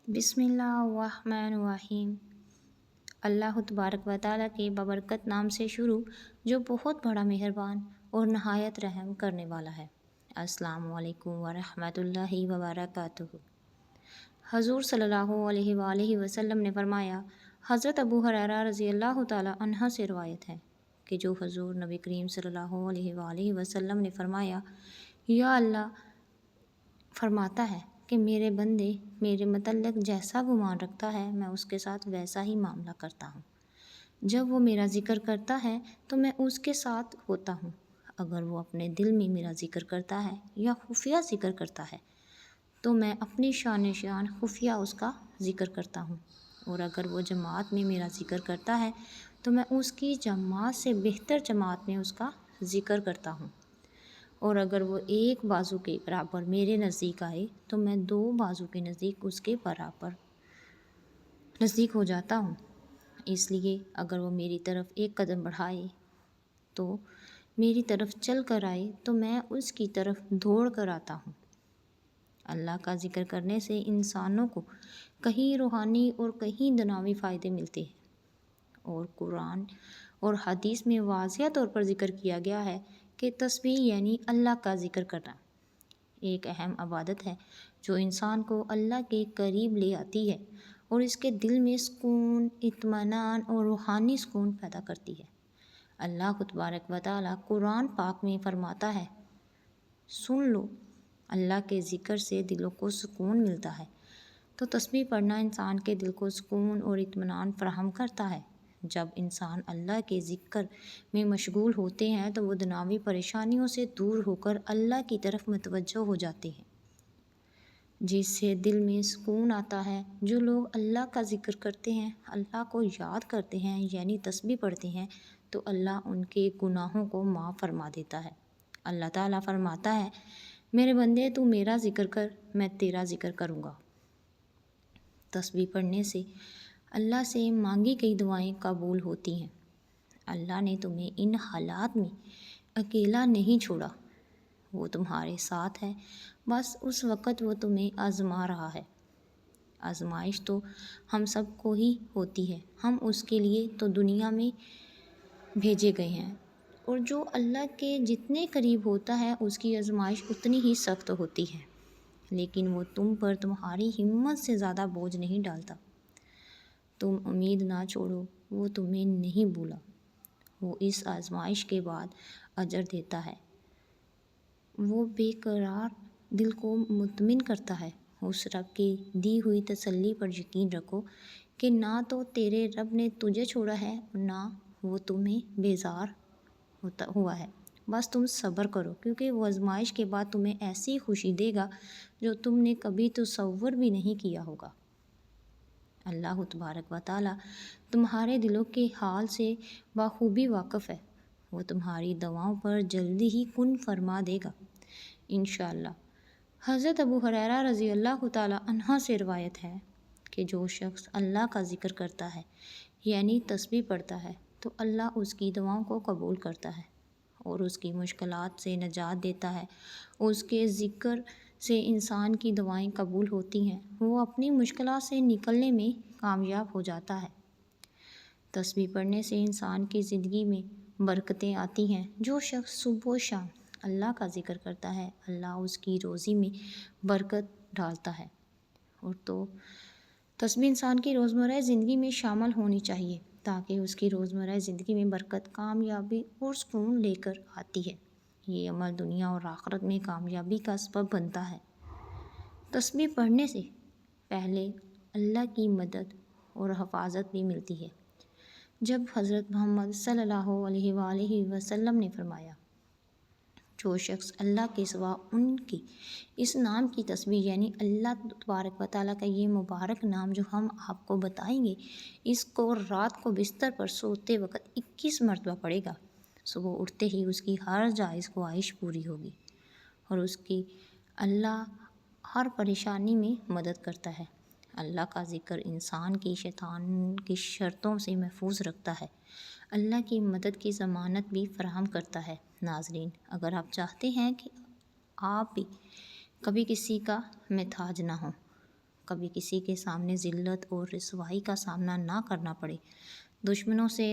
بسم اللہ الرحمن الرحیم۔ اللہ تبارک و تعالیٰ کے بابرکت نام سے شروع جو بہت بڑا مہربان اور نہایت رحم کرنے والا ہے۔ السلام علیکم ورحمۃ اللہ وبرکاتہ۔ حضور صلی اللہ علیہ وآلہ وسلم نے فرمایا، حضرت ابو ہریرہ رضی اللہ تعالیٰ عنہ سے روایت ہے کہ جو حضور نبی کریم صلی اللہ علیہ وآلہ وسلم نے فرمایا، یا اللہ فرماتا ہے کہ میرے بندے میرے متعلق جیسا گمان رکھتا ہے میں اس کے ساتھ ویسا ہی معاملہ کرتا ہوں۔ جب وہ میرا ذکر کرتا ہے تو میں اس کے ساتھ ہوتا ہوں۔ اگر وہ اپنے دل میں میرا ذکر کرتا ہے یا خفیہ ذکر کرتا ہے تو میں اپنی شان خفیہ اس کا ذکر کرتا ہوں، اور اگر وہ جماعت میں میرا ذکر کرتا ہے تو میں اس کی جماعت سے بہتر جماعت میں اس کا ذکر کرتا ہوں، اور اگر وہ ایک بازو کے برابر میرے نزدیک آئے تو میں 2 بازو کے نزدیک اس کے برابر نزدیک ہو جاتا ہوں۔ اس لیے اگر وہ میری طرف ایک قدم بڑھائے تو میری طرف چل کر آئے تو میں اس کی طرف دوڑ کر آتا ہوں۔ اللہ کا ذکر کرنے سے انسانوں کو کہیں روحانی اور کہیں دنیاوی فائدے ملتے ہیں، اور قرآن اور حدیث میں واضح طور پر ذکر کیا گیا ہے کہ تسبیح یعنی اللہ کا ذکر کرنا ایک اہم عبادت ہے جو انسان کو اللہ کے قریب لے آتی ہے اور اس کے دل میں سکون، اطمینان اور روحانی سکون پیدا کرتی ہے۔ اللہ تبارک و تعالیٰ قرآن پاک میں فرماتا ہے، سن لو، اللہ کے ذکر سے دلوں کو سکون ملتا ہے۔ تو تسبیح پڑھنا انسان کے دل کو سکون اور اطمینان فراہم کرتا ہے۔ جب انسان اللہ کے ذکر میں مشغول ہوتے ہیں تو وہ دنیاوی پریشانیوں سے دور ہو کر اللہ کی طرف متوجہ ہو جاتے ہیں، جس سے دل میں سکون آتا ہے۔ جو لوگ اللہ کا ذکر کرتے ہیں، اللہ کو یاد کرتے ہیں یعنی تسبیح پڑھتے ہیں، تو اللہ ان کے گناہوں کو معاف فرما دیتا ہے۔ اللہ تعالیٰ فرماتا ہے، میرے بندے تو میرا ذکر کر، میں تیرا ذکر کروں گا۔ تسبیح پڑھنے سے اللہ سے مانگی گئی دعائیں قبول ہوتی ہیں۔ اللہ نے تمہیں ان حالات میں اکیلا نہیں چھوڑا، وہ تمہارے ساتھ ہے، بس اس وقت وہ تمہیں آزما رہا ہے۔ آزمائش تو ہم سب کو ہی ہوتی ہے، ہم اس کے لیے تو دنیا میں بھیجے گئے ہیں، اور جو اللہ کے جتنے قریب ہوتا ہے اس کی آزمائش اتنی ہی سخت ہوتی ہے، لیکن وہ تم پر تمہاری ہمت سے زیادہ بوجھ نہیں ڈالتا۔ تم امید نہ چھوڑو، وہ تمہیں نہیں بھولا، وہ اس آزمائش کے بعد اجر دیتا ہے۔ وہ بے قرار دل کو مطمئن کرتا ہے۔ اس رب کی دی ہوئی تسلی پر یقین رکھو کہ نہ تو تیرے رب نے تجھے چھوڑا ہے اور نہ وہ تمہیں بیزار ہوا ہے۔ بس تم صبر کرو، کیونکہ وہ آزمائش کے بعد تمہیں ایسی خوشی دے گا جو تم نے کبھی تصور بھی نہیں کیا ہوگا۔ اللہ تبارک و تعالیٰ تمہارے دلوں کے حال سے بخوبی واقف ہے، وہ تمہاری دعاؤں پر جلدی ہی کن فرما دے گا انشاءاللہ۔ حضرت ابو ہریرہ رضی اللہ تعالیٰ عنہ سے روایت ہے کہ جو شخص اللہ کا ذکر کرتا ہے یعنی تسبیح پڑھتا ہے تو اللہ اس کی دعاؤں کو قبول کرتا ہے اور اس کی مشکلات سے نجات دیتا ہے۔ اس کے ذکر سے انسان کی دعائیں قبول ہوتی ہیں، وہ اپنی مشکلات سے نکلنے میں کامیاب ہو جاتا ہے۔ تسبیح پڑھنے سے انسان کی زندگی میں برکتیں آتی ہیں۔ جو شخص صبح و شام اللہ کا ذکر کرتا ہے، اللہ اس کی روزی میں برکت ڈالتا ہے۔ اور تو تسبیح انسان کی روزمرہ زندگی میں شامل ہونی چاہیے تاکہ اس کی روزمرہ زندگی میں برکت، کامیابی اور سکون لے کر آتی ہے۔ یہ عمل دنیا اور آخرت میں کامیابی کا سبب بنتا ہے۔ تسبیح پڑھنے سے پہلے اللہ کی مدد اور حفاظت بھی ملتی ہے۔ جب حضرت محمد صلی اللہ علیہ وآلہ وسلم نے فرمایا، جو شخص اللہ کے سوا ان کی اس نام کی تسبیح یعنی اللہ تبارک و تعالیٰ کا یہ مبارک نام جو ہم آپ کو بتائیں گے، اس کو رات کو بستر پر سوتے وقت 21 مرتبہ پڑھے گا، صبح اٹھتے ہی اس کی ہر جائز خواہش پوری ہوگی، اور اس کی اللہ ہر پریشانی میں مدد کرتا ہے۔ اللہ کا ذکر انسان کی شیطان کی شرطوں سے محفوظ رکھتا ہے، اللہ کی مدد کی ضمانت بھی فراہم کرتا ہے۔ ناظرین، اگر آپ چاہتے ہیں کہ آپ بھی کبھی کسی کا محتاج نہ ہوں کبھی کسی کے سامنے ذلت اور رسوائی کا سامنا نہ کرنا پڑے، دشمنوں سے،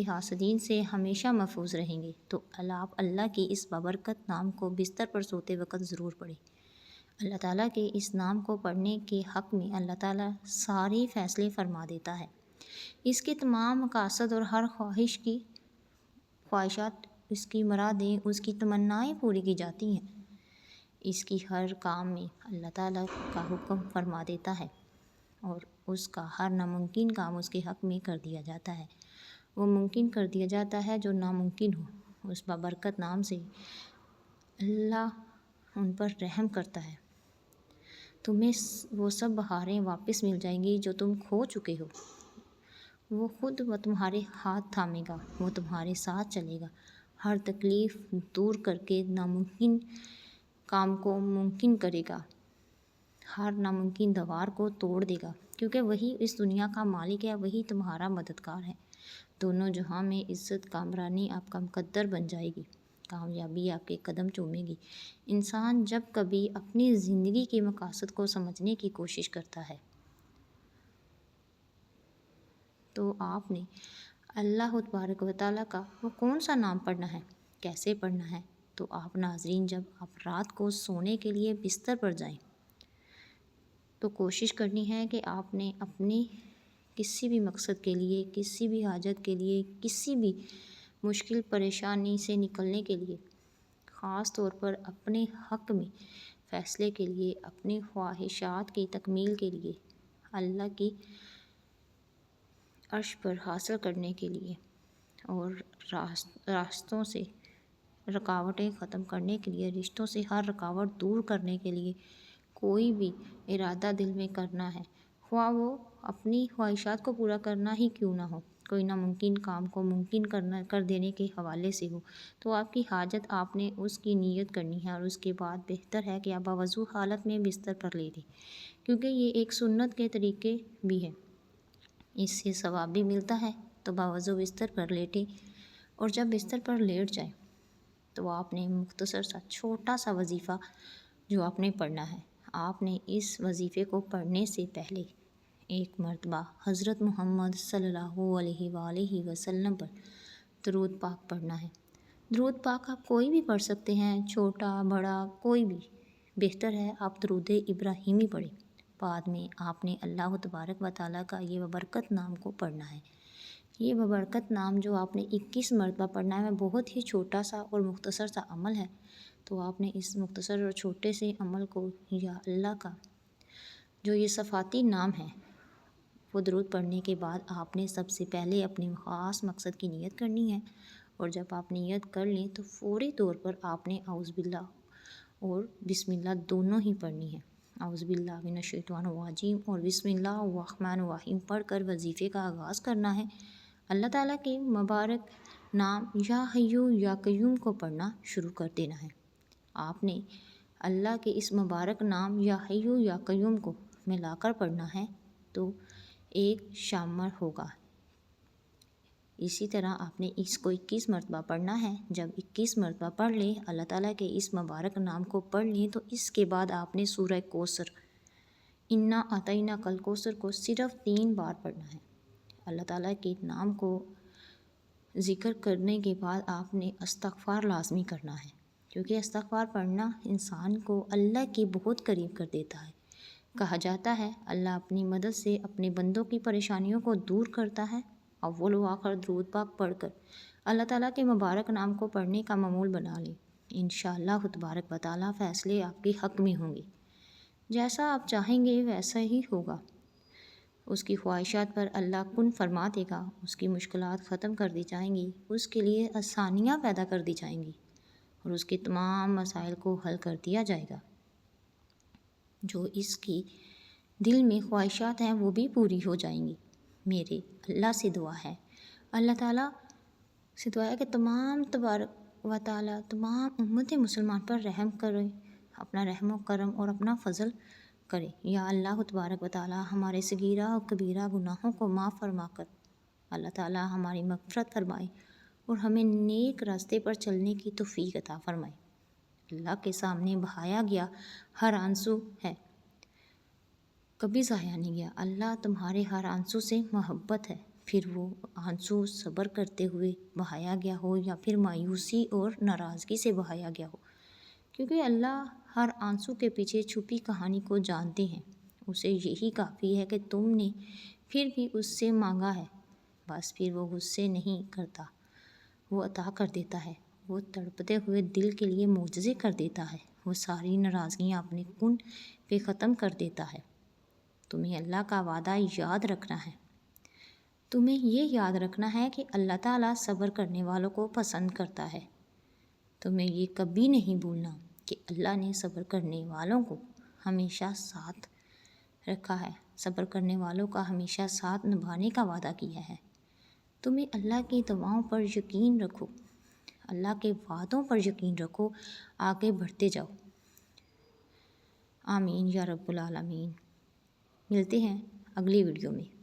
حاسدین سے ہمیشہ محفوظ رہیں گے، تو آپ اللہ کی اس بابرکت نام کو بستر پر سوتے وقت ضرور پڑھیں۔ اللہ تعالیٰ کے اس نام کو پڑھنے کے حق میں اللہ تعالیٰ سارے فیصلے فرما دیتا ہے۔ اس کے تمام مقاصد اور ہر خواہشات، اس کی مرادیں، اس کی تمنائیں پوری کی جاتی ہیں۔ اس کی ہر کام میں اللہ تعالیٰ کا حکم فرما دیتا ہے اور اس کا ہر ناممکن کام اس کے حق میں کر دیا جاتا ہے۔ وہ ممکن کر دیا جاتا ہے جو ناممکن ہو۔ اس بابرکت نام سے اللہ ان پر رحم کرتا ہے۔ تمہیں وہ سب بہاریں واپس مل جائیں گی جو تم کھو چکے ہو۔ وہ تمہارے ہاتھ تھامے گا، وہ تمہارے ساتھ چلے گا، ہر تکلیف دور کر کے ناممکن کام کو ممکن کرے گا، ہر ناممکن دیوار کو توڑ دے گا، کیونکہ وہی اس دنیا کا مالک ہے، وہی تمہارا مددگار ہے۔ دونوں جہاں میں عزت کامرانی آپ کا مقدر بن جائے گی، کامیابی آپ کے قدم چومے گی۔ انسان جب کبھی اپنی زندگی کے مقاصد کو سمجھنے کی کوشش کرتا ہے تو آپ نے اللہ تبارک و تعالیٰ کا وہ کون سا نام پڑھنا ہے، کیسے پڑھنا ہے، تو آپ ناظرین جب آپ رات کو سونے کے لیے بستر پر جائیں تو کوشش کرنی ہے کہ آپ نے اپنے کسی بھی مقصد کے لیے، کسی بھی حاجت کے لیے، کسی بھی مشکل پریشانی سے نکلنے کے لیے، خاص طور پر اپنے حق میں فیصلے کے لیے، اپنی خواہشات کی تکمیل کے لیے، اللہ کی عرش پر حاصل کرنے کے لیے اور راستوں سے رکاوٹیں ختم کرنے کے لیے، رشتوں سے ہر رکاوٹ دور کرنے کے لیے کوئی بھی ارادہ دل میں کرنا ہے، خواہ وہ اپنی خواہشات کو پورا کرنا ہی کیوں نہ ہو، کوئی ناممکن کام کو ممکن کر دینے کے حوالے سے ہو، تو آپ کی حاجت آپ نے اس کی نیت کرنی ہے اور اس کے بعد بہتر ہے کہ آپ باوضو حالت میں بستر پر لیٹیں، کیونکہ یہ ایک سنت کے طریقے بھی ہے، اس سے ثواب بھی ملتا ہے۔ تو باوضو بستر پر لیٹیں اور جب بستر پر لیٹ جائیں تو آپ نے مختصر سا چھوٹا سا وظیفہ جو آپ نے پڑھنا ہے، آپ نے اس وظیفے کو پڑھنے سے پہلے ایک مرتبہ حضرت محمد صلی اللہ علیہ وآلہ وسلم پر درود پاک پڑھنا ہے۔ درود پاک آپ کوئی بھی پڑھ سکتے ہیں، چھوٹا بڑا کوئی بھی، بہتر ہے آپ درود ابراہیمی پڑھیں۔ بعد میں آپ نے اللہ تبارک و تعالیٰ کا یہ بابرکت نام کو پڑھنا ہے۔ یہ بابرکت نام جو آپ نے 21 مرتبہ پڑھنا ہے، بہت ہی چھوٹا سا اور مختصر سا عمل ہے، تو آپ نے اس مختصر اور چھوٹے سے عمل کو یا اللہ کا جو یہ صفاتی نام ہے وہ درود پڑھنے کے بعد آپ نے سب سے پہلے اپنے خاص مقصد کی نیت کرنی ہے، اور جب آپ نیت کر لیں تو فوری طور پر آپ نے اعوذ باللہ اور بسم اللہ دونوں ہی پڑھنی ہے۔ اعوذ باللہ من الشیطان الرجیم اور بسم اللہ الرحمن الرحیم پڑھ کر وظیفے کا آغاز کرنا ہے۔ اللہ تعالیٰ کے مبارک نام یا حیو یا قیوم کو پڑھنا شروع کر دینا ہے۔ آپ نے اللہ کے اس مبارک نام یا حیو یا قیوم کو ملا کر پڑھنا ہے تو ایک شامر ہوگا۔ اسی طرح آپ نے اس کو 21 مرتبہ پڑھنا ہے۔ جب 21 مرتبہ پڑھ لیں، اللہ تعالیٰ کے اس مبارک نام کو پڑھ لیں، تو اس کے بعد آپ نے سورہ کوثر، انا اعطیناک الکوثر کو صرف 3 بار پڑھنا ہے۔ اللہ تعالیٰ کے نام کو ذکر کرنے کے بعد آپ نے استغفار لازمی کرنا ہے، کیونکہ استغفار پڑھنا انسان کو اللہ کے بہت قریب کر دیتا ہے۔ کہا جاتا ہے اللہ اپنی مدد سے اپنے بندوں کی پریشانیوں کو دور کرتا ہے۔ اول و آخر درود پاک پڑھ کر اللہ تعالیٰ کے مبارک نام کو پڑھنے کا معمول بنا لیں، انشاءاللہ تبارک و تعالیٰ فیصلے آپ کے حق میں ہوں گے، جیسا آپ چاہیں گے ویسا ہی ہوگا۔ اس کی خواہشات پر اللہ کن فرما دے گا، اس کی مشکلات ختم کر دی جائیں گی، اس کے لیے آسانیاں پیدا کر دی جائیں گی اور اس کے تمام مسائل کو حل کر دیا جائے گا۔ جو اس کی دل میں خواہشات ہیں وہ بھی پوری ہو جائیں گی۔ میرے اللہ سے دعا ہے، اللہ تعالیٰ سے دعا ہے کہ تمام تبارک و تعالیٰ تمام امت مسلمان پر رحم کرے، اپنا رحم و کرم اور اپنا فضل کرے۔ یا اللہ تبارک و تعالیٰ ہمارے صغیرہ و کبیرہ گناہوں کو معاف فرما کر اللہ تعالیٰ ہماری مغفرت فرمائے اور ہمیں نیک راستے پر چلنے کی توفیق عطا فرمائے۔ اللہ کے سامنے بہایا گیا ہر آنسو ہے کبھی ضائع نہیں گیا۔ اللہ تمہارے ہر آنسو سے محبت ہے، پھر وہ آنسو صبر کرتے ہوئے بہایا گیا ہو یا پھر مایوسی اور ناراضگی سے بہایا گیا ہو، کیونکہ اللہ ہر آنسو کے پیچھے چھپی کہانی کو جانتے ہیں۔ اسے یہی کافی ہے کہ تم نے پھر بھی اس سے مانگا ہے، بس پھر وہ غصے نہیں کرتا، وہ عطا کر دیتا ہے۔ وہ تڑپتے ہوئے دل کے لیے معجزے کر دیتا ہے، وہ ساری ناراضگیاں اپنے کن پہ ختم کر دیتا ہے۔ تمہیں اللہ کا وعدہ یاد رکھنا ہے، تمہیں یہ یاد رکھنا ہے کہ اللہ تعالیٰ صبر کرنے والوں کو پسند کرتا ہے۔ تمہیں یہ کبھی نہیں بھولنا کہ اللہ نے صبر کرنے والوں کو ہمیشہ ساتھ رکھا ہے، صبر کرنے والوں کا ہمیشہ ساتھ نبھانے کا وعدہ کیا ہے۔ تمہیں اللہ کی دعاؤں پر یقین رکھو، اللہ کے وعدوں پر یقین رکھو، آگے بڑھتے جاؤ۔ آمین یا رب العالمین۔ ملتے ہیں اگلی ویڈیو میں۔